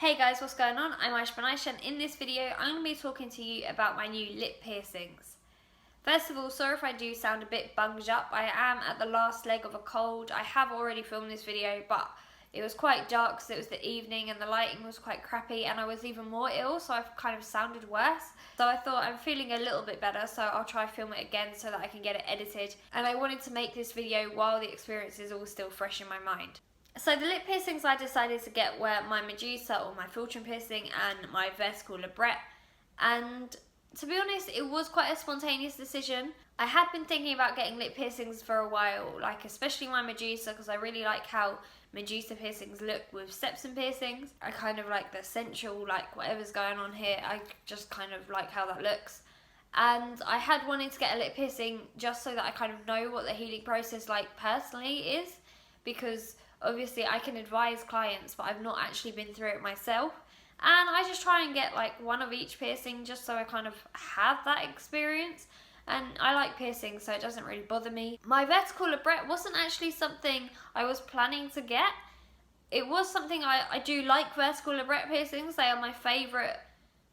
Hey guys, what's going on? I'm Espin, and in this video I'm going to be talking to you about my new lip piercings. First of all, sorry if I do sound a bit bunged up. I am at the last leg of a cold. I have already filmed this video, but it was quite dark because it was the evening and the lighting was quite crappy, and I was even more ill, so I've kind of sounded worse. So I thought I'm feeling a little bit better, so I'll try film it again so that I can get it edited. And I wanted to make this video while the experience is all still fresh in my mind. So the lip piercings I decided to get were my Medusa or my Philtrum piercing and my Vertical Labret. And to be honest, it was quite a spontaneous decision. I had been thinking about getting lip piercings for a while, like especially my Medusa, because I really like how Medusa piercings look with Espin piercings. I kind of like the sensual, like whatever's going on here, I just kind of like how that looks. And I had wanted to get a lip piercing just so that I kind of know what the healing process like personally is, because obviously I can advise clients, but I've not actually been through it myself. And I just try and get like one of each piercing just so I kind of have that experience. And I like piercings, so it doesn't really bother me. My Vertical Labret wasn't actually something I was planning to get. It was something I do like Vertical Labret piercings. They are my favourite.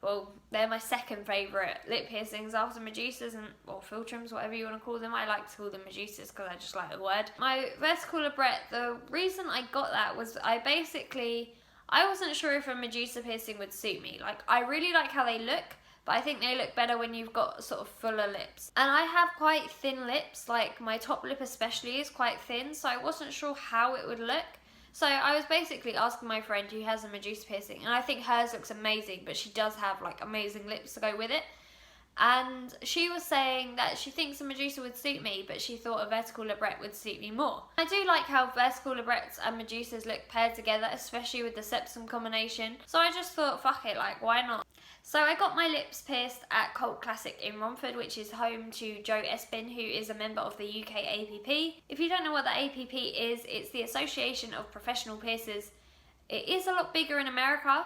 Well, they're my second favourite lip piercings after Medusas or Philtrums, whatever you want to call them. I like to call them Medusas because I just like the word. My Vertical Labret, the reason I got that was I wasn't sure if a Medusa piercing would suit me. Like, I really like how they look, but I think they look better when you've got sort of fuller lips. And I have quite thin lips, like my top lip especially is quite thin, so I wasn't sure how it would look. So I was basically asking my friend who has a Medusa piercing, and I think hers looks amazing, but she does have like amazing lips to go with it. And she was saying that she thinks a Medusa would suit me, but she thought a Vertical Labret would suit me more. I do like how Vertical Labrets and Medusas look paired together, especially with the Espin combination. So I just thought, fuck it, like why not? So I got my lips pierced at Cult Classic in Romford, which is home to Joe Espin, who is a member of the UK APP. If you don't know what the APP is, it's the Association of Professional Piercers. It is a lot bigger in America,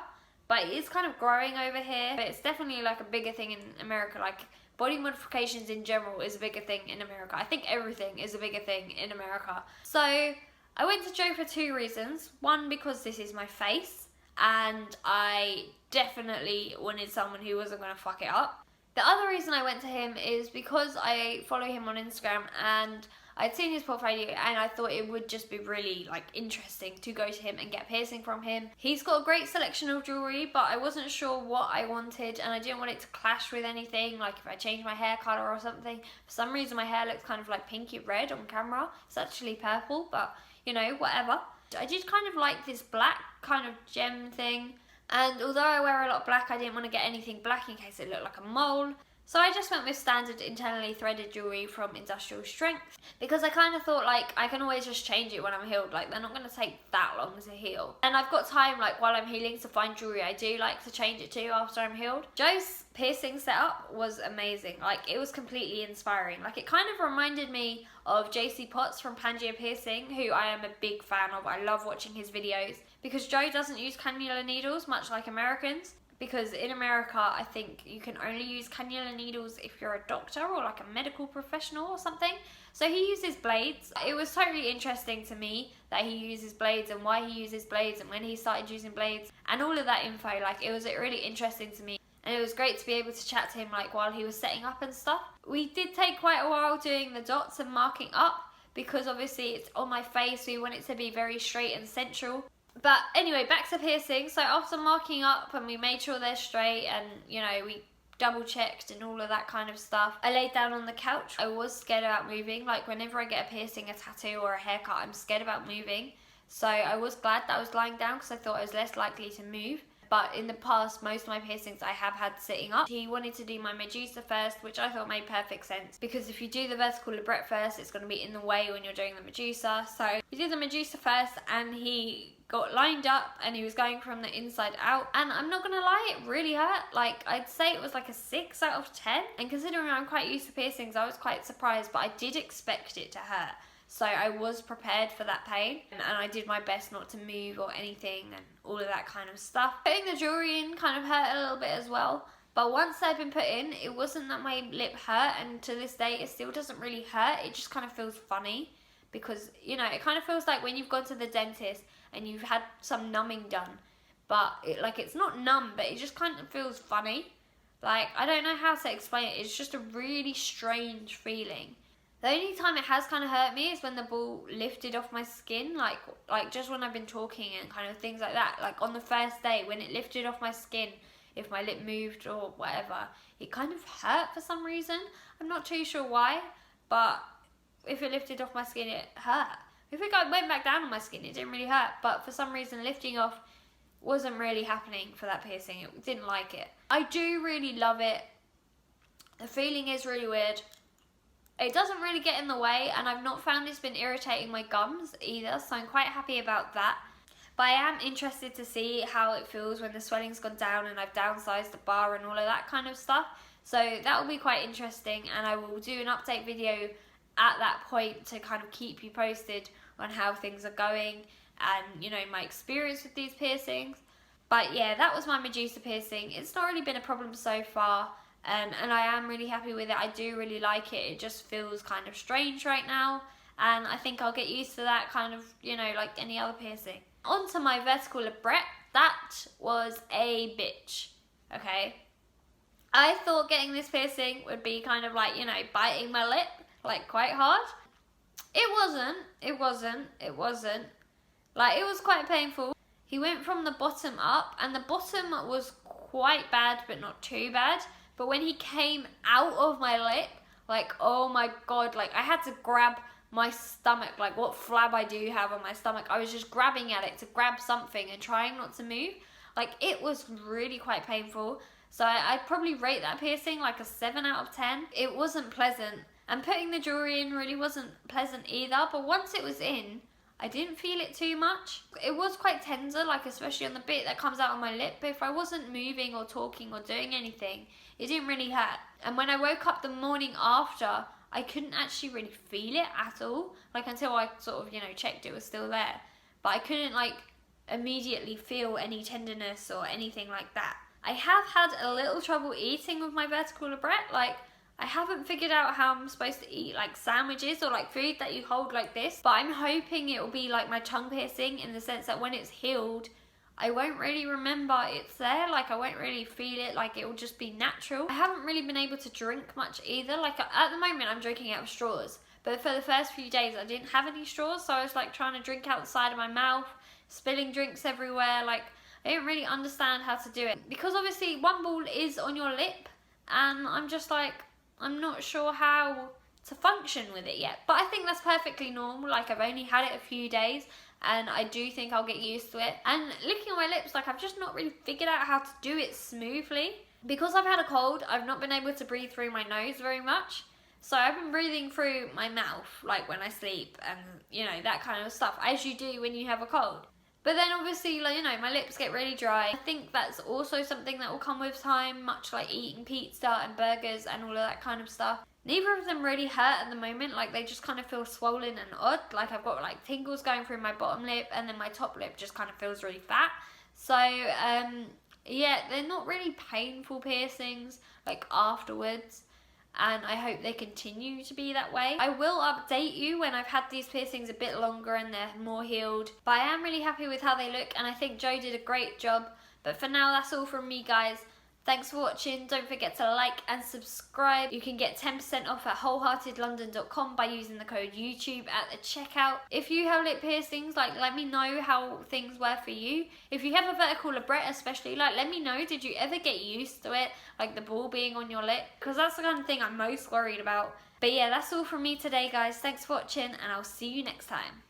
but it is kind of growing over here. But it's definitely like a bigger thing in America. Like body modifications in general is a bigger thing in America. I think everything is a bigger thing in America. So I went to Joe for two reasons. One, because this is my face, and I definitely wanted someone who wasn't going to fuck it up. The other reason I went to him is because I follow him on Instagram, and I'd seen his portfolio and I thought it would just be really like interesting to go to him and get a piercing from him. He's got a great selection of jewellery, but I wasn't sure what I wanted, and I didn't want it to clash with anything, like if I changed my hair colour or something. For some reason my hair looks kind of like pinky red on camera. It's actually purple, but you know, whatever. I did kind of like this black kind of gem thing, and although I wear a lot of black, I didn't want to get anything black in case it looked like a mole. So I just went with standard internally threaded jewellery from Industrial Strength, because I kind of thought like I can always just change it when I'm healed. Like they're not going to take that long to heal, and I've got time like while I'm healing to find jewellery I do like to change it to after I'm healed. Joe's piercing setup was amazing. Like it was completely inspiring. Like it kind of reminded me of JC Potts from Pangea Piercing, who I am a big fan of. I love watching his videos because Joe doesn't use cannula needles much like Americans. Because in America, I think you can only use cannula needles if you're a doctor or like a medical professional or something. So he uses blades. It was totally interesting to me that he uses blades and why he uses blades and when he started using blades and all of that info. Like it was really interesting to me. And it was great to be able to chat to him like while he was setting up and stuff. We did take quite a while doing the dots and marking up because obviously it's on my face. We want it to be very straight and central. But anyway, back to piercing. So after marking up and we made sure they're straight and, you know, we double checked and all of that kind of stuff, I laid down on the couch. I was scared about moving. Like whenever I get a piercing, a tattoo or a haircut, I'm scared about moving. So I was glad that I was lying down because I thought I was less likely to move. But in the past, most of my piercings I have had sitting up. He wanted to do my Medusa first, which I thought made perfect sense. Because if you do the Vertical Labret first, it's going to be in the way when you're doing the Medusa. So we did the Medusa first, and he got lined up and he was going from the inside out. And I'm not going to lie, it really hurt. Like, I'd say it was like a 6 out of 10. And considering I'm quite used to piercings, I was quite surprised. But I did expect it to hurt. So I was prepared for that pain, and I did my best not to move or anything and all of that kind of stuff. Putting the jewellery in kind of hurt a little bit as well, but once they've been put in, it wasn't that my lip hurt, and to this day it still doesn't really hurt. It just kind of feels funny because, you know, it kind of feels like when you've gone to the dentist and you've had some numbing done, but it's not numb, but it just kind of feels funny. Like, I don't know how to explain it. It's just a really strange feeling. The only time it has kind of hurt me is when the ball lifted off my skin, like just when I've been talking and kind of things like that. Like on the first day when it lifted off my skin, if my lip moved or whatever, it kind of hurt for some reason. I'm not too sure why, but if it lifted off my skin, it hurt. If it went back down on my skin, it didn't really hurt. But for some reason, lifting off wasn't really happening for that piercing. It didn't like it. I do really love it. The feeling is really weird. It doesn't really get in the way, and I've not found it's been irritating my gums either, so I'm quite happy about that. But I am interested to see how it feels when the swelling's gone down and I've downsized the bar and all of that kind of stuff. So that will be quite interesting, and I will do an update video at that point to kind of keep you posted on how things are going and, you know, my experience with these piercings. But yeah, that was my Medusa piercing. It's not really been a problem so far. And I am really happy with it. I do really like it. It just feels kind of strange right now. And I think I'll get used to that kind of, you know, like any other piercing. On to my vertical labret. That was a bitch. Okay. I thought getting this piercing would be kind of like, you know, biting my lip, like quite hard. It wasn't. Like, it was quite painful. He went from the bottom up, and the bottom was quite bad, but not too bad. But when he came out of my lip, like, oh my God, like I had to grab my stomach, like what flab I do have on my stomach. I was just grabbing at it to grab something and trying not to move. Like, it was really quite painful. So I'd probably rate that piercing like a 7 out of 10. It wasn't pleasant. And putting the jewelry in really wasn't pleasant either. But once it was in, I didn't feel it too much. It was quite tender, like especially on the bit that comes out on my lip. But if I wasn't moving or talking or doing anything, it didn't really hurt. And when I woke up the morning after, I couldn't actually really feel it at all. Like, until I sort of, you know, checked it was still there. But I couldn't like immediately feel any tenderness or anything like that. I have had a little trouble eating with my vertical labret. Like, I haven't figured out how I'm supposed to eat like sandwiches or like food that you hold like this. But I'm hoping it will be like my tongue piercing, in the sense that when it's healed, I won't really remember it's there. Like, I won't really feel it. Like, it will just be natural. I haven't really been able to drink much either. Like, at the moment I'm drinking out of straws. But for the first few days I didn't have any straws. So I was like trying to drink out the side of my mouth, spilling drinks everywhere. Like, I didn't really understand how to do it. Because obviously one ball is on your lip, and I'm just like, I'm not sure how to function with it yet. But I think that's perfectly normal. Like, I've only had it a few days, and I do think I'll get used to it. And licking on my lips, like, I've just not really figured out how to do it smoothly. Because I've had a cold, I've not been able to breathe through my nose very much. So I've been breathing through my mouth, like when I sleep, and, you know, that kind of stuff, as you do when you have a cold. But then obviously, like, you know, my lips get really dry. I think that's also something that will come with time, much like eating pizza and burgers and all of that kind of stuff. Neither of them really hurt at the moment. Like, they just kind of feel swollen and odd. Like, I've got like tingles going through my bottom lip, and then my top lip just kind of feels really fat. So, yeah, they're not really painful piercings, like, afterwards. And I hope they continue to be that way. I will update you when I've had these piercings a bit longer and they're more healed. But I am really happy with how they look, and I think Joe did a great job. But for now, that's all from me, guys. Thanks for watching. Don't forget to like and subscribe. You can get 10% off at wholeheartedlondon.com by using the code YouTube at the checkout. If you have lip piercings, like, let me know how things were for you. If you have a vertical labret especially, like, let me know, did you ever get used to it? Like the ball being on your lip? Because that's the kind of thing I'm most worried about. But yeah, that's all from me today, guys. Thanks for watching, and I'll see you next time.